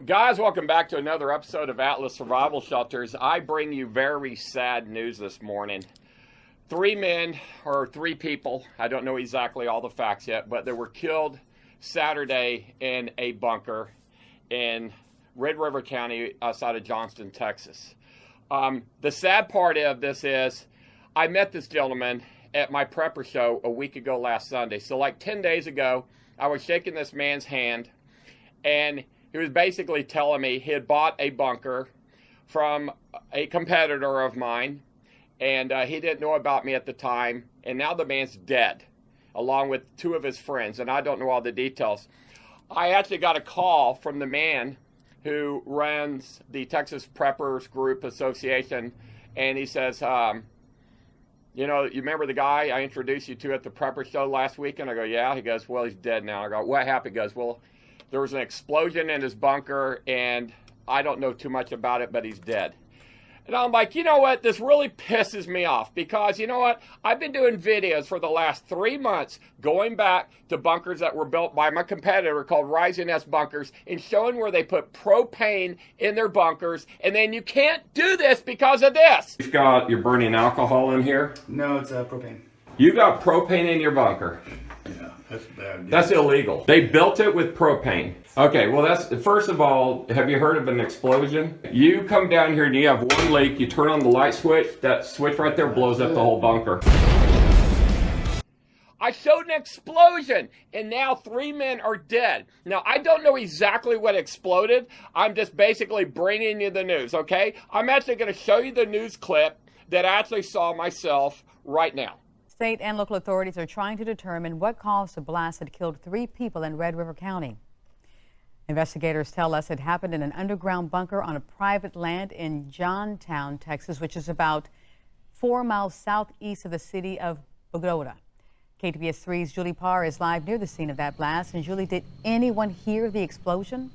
Guys, welcome back to another episode of Atlas Survival Shelters. I bring you very sad news this morning. Three people, I don't know exactly all the facts yet, but they were killed Saturday in a bunker in Red River County outside of Johnston, Texas. The sad part of this is I met this gentleman at my prepper show a week ago last Sunday. So like 10 days ago, I was shaking this man's hand, and he was basically telling me he had bought a bunker from a competitor of mine, and he didn't know about me at the time, and now the man's dead, along with two of his friends, and I don't know all the details. I actually got a call from the man who runs the Texas Preppers Group Association, and he says, you remember the guy I introduced you to at the prepper show last week? And I go, yeah. He goes, well, he's dead now. I go, what happened? He goes, well, there was an explosion in his bunker, and I don't know too much about it, but he's dead. And I'm like, you know what? This really pisses me off because, you know what? I've been doing videos for the last 3 months going back to bunkers that were built by my competitor called Rising S Bunkers and showing where they put propane in their bunkers. And then you can't do this because of this. You're burning alcohol in here? No, it's propane. You got propane in your bunker? Yeah, that's bad. That's illegal. They built it with propane. Okay, well, first of all, have you heard of an explosion? You come down here and you have one leak, you turn on the light switch, that switch right there blows up the whole bunker. I showed an explosion, and now 3 men are dead. Now, I don't know exactly what exploded. I'm just basically bringing you the news, okay? I'm actually going to show you the news clip that I actually saw myself right now. State and local authorities are trying to determine what caused the blast that killed 3 people in Red River County. Investigators tell us it happened in an underground bunker on a private land in Johnstown, Texas, which is about 4 miles southeast of the city of Bogota. KTBS 3's Julie Parr is live near the scene of that blast. And Julie, did anyone hear the explosion?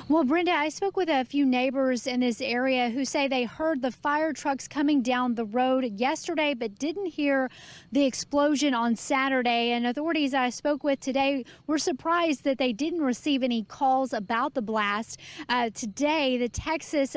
Well, Brenda, I spoke with a few neighbors in this area who say they heard the fire trucks coming down the road yesterday, but didn't hear the explosion on Saturday. And authorities I spoke with today were surprised that they didn't receive any calls about the blast. Today, the Texas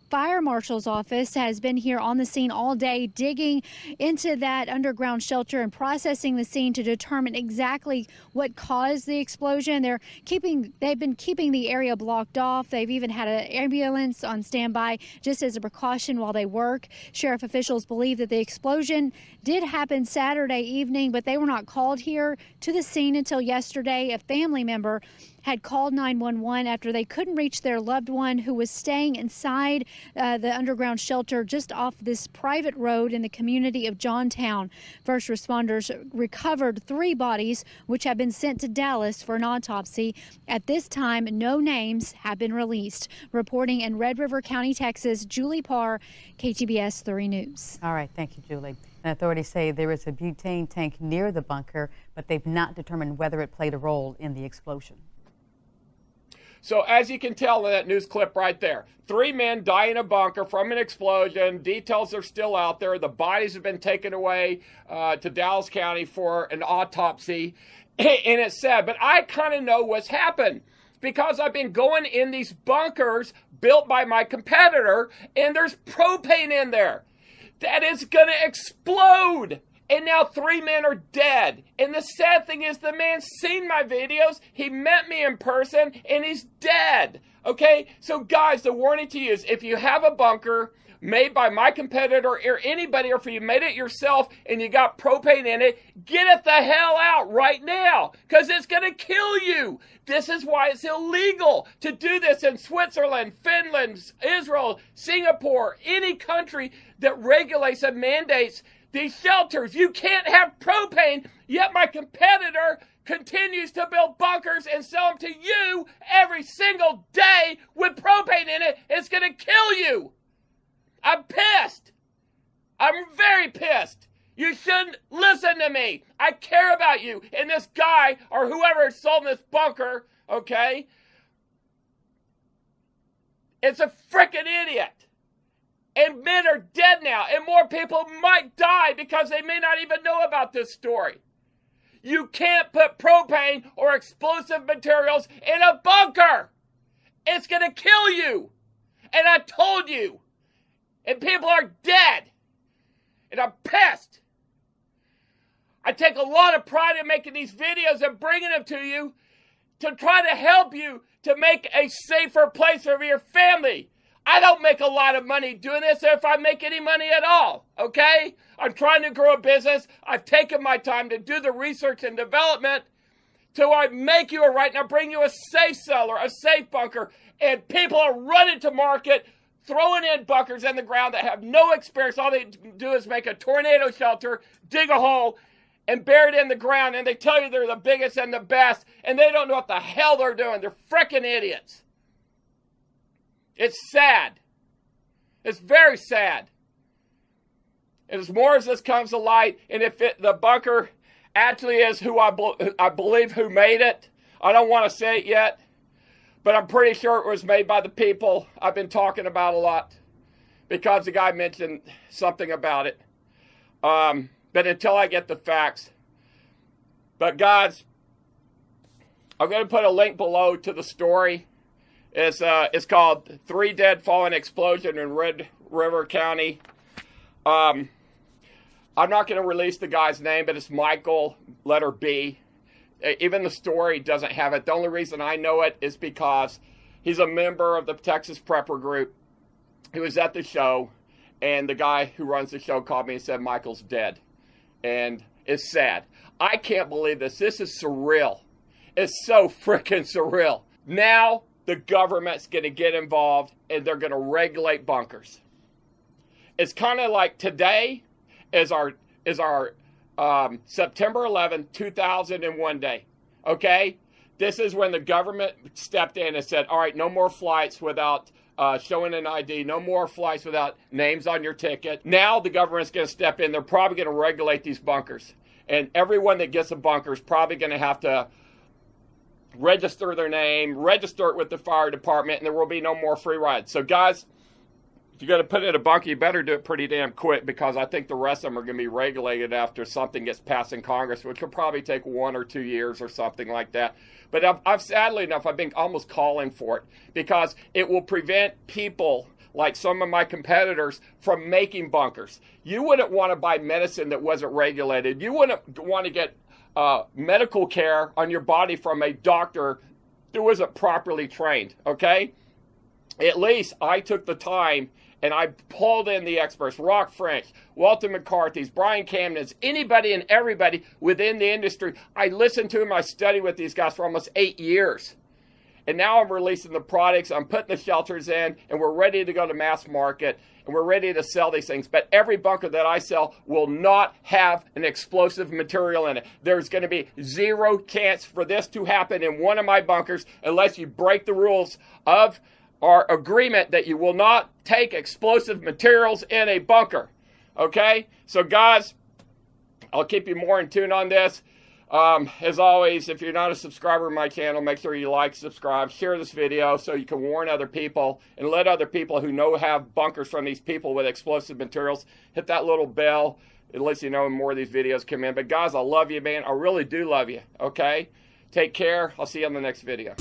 Fire Marshal's office has been here on the scene all day, digging into that underground shelter and processing the scene to determine exactly what caused the explosion. They've been keeping the area blocked off. They've even had an ambulance on standby just as a precaution while they work. Sheriff officials believe that the explosion did happen Saturday evening, but they were not called here to the scene until yesterday. A family member had called 911 after they couldn't reach their loved one who was staying inside the underground shelter just off this private road in the community of Johnstown. First responders recovered 3 bodies, which have been sent to Dallas for an autopsy. At this time, no names have been released. Reporting in Red River County, Texas, Julie Parr, KTBS 3 News. All right, thank you, Julie. And authorities say there is a butane tank near the bunker, but they've not determined whether it played a role in the explosion. So as you can tell in that news clip right there, 3 men die in a bunker from an explosion. Details are still out there. The bodies have been taken away to Dallas County for an autopsy. And it's sad, but I kind of know what's happened because I've been going in these bunkers built by my competitor, and there's propane in there that is going to explode. And now 3 men are dead. And the sad thing is the man's seen my videos. He met me in person and he's dead. Okay? So guys, the warning to you is if you have a bunker made by my competitor or anybody, or if you made it yourself and you got propane in it, get it the hell out right now because it's going to kill you. This is why it's illegal to do this in Switzerland, Finland, Israel, Singapore, any country that regulates and mandates these shelters. You can't have propane, yet my competitor continues to build bunkers and sell them to you every single day with propane in it. It's going to kill you. I'm pissed. I'm very pissed. You shouldn't listen to me. I care about you. And this guy or whoever sold this bunker okay? It's a freaking idiot. And men are dead now, and more people might die because they may not even know about this story. You can't put propane or explosive materials in a bunker. It's going to kill you. And I told you. And people are dead. And I'm pissed. I take a lot of pride in making these videos and bringing them to you to try to help you to make a safer place for your family. I don't make a lot of money doing this, if I make any money at all, okay? I'm trying to grow a business. I've taken my time to do the research and development till I make you a right now, bring you a safe cellar, a safe bunker, and people are running to market, throwing in bunkers in the ground that have no experience. All they do is make a tornado shelter, dig a hole, and bury it in the ground, and they tell you they're the biggest and the best, and they don't know what the hell they're doing. They're frickin' idiots. It's sad. It's very sad. And as more as this comes to light, and if the bunker actually is who I believe who made it, I don't want to say it yet, but I'm pretty sure it was made by the people I've been talking about a lot, because the guy mentioned something about it. But until I get the facts. But guys, I'm going to put a link below to the story. It's called 3 Dead Following Explosion in Red River County. I'm not going to release the guy's name, but it's Michael, letter B. Even the story doesn't have it. The only reason I know it is because he's a member of the Texas Prepper Group. He was at the show, and the guy who runs the show called me and said Michael's dead. And it's sad. I can't believe this. This is surreal. It's so freaking surreal. Now the government's going to get involved, and they're going to regulate bunkers. It's kind of like today is our September 11, 2001 day. Okay? This is when the government stepped in and said, all right, no more flights without showing an ID, no more flights without names on your ticket. Now the government's going to step in. They're probably going to regulate these bunkers. And everyone that gets a bunker is probably going to have to register their name, register it with the fire department, and there will be no more free rides. So guys, if you're going to put it in a bunker, you better do it pretty damn quick, because I think the rest of them are going to be regulated after something gets passed in Congress, which will probably take 1 or 2 years or something like that. But I've sadly enough, I've been almost calling for it, because it will prevent people like some of my competitors from making bunkers. You wouldn't want to buy medicine that wasn't regulated. You wouldn't want to get medical care on your body from a doctor who wasn't properly trained, okay? At least I took the time and I pulled in the experts, Rock French, Walter McCarthy's, Brian Camden's, anybody and everybody within the industry. I listened to them, I studied with these guys for almost 8 years. And now I'm releasing the products, I'm putting the shelters in, and we're ready to go to mass market, and we're ready to sell these things. But every bunker that I sell will not have an explosive material in it. There's going to be 0 chance for this to happen in one of my bunkers unless you break the rules of our agreement that you will not take explosive materials in a bunker. Okay? So guys, I'll keep you more in tune on this. As always, if you're not a subscriber to my channel, make sure you like, subscribe, share this video so you can warn other people and let other people who know have bunkers from these people with explosive materials hit that little bell. It lets you know when more of these videos come in. But guys, I love you, man. I really do love you. Okay? Take care. I'll see you on the next video.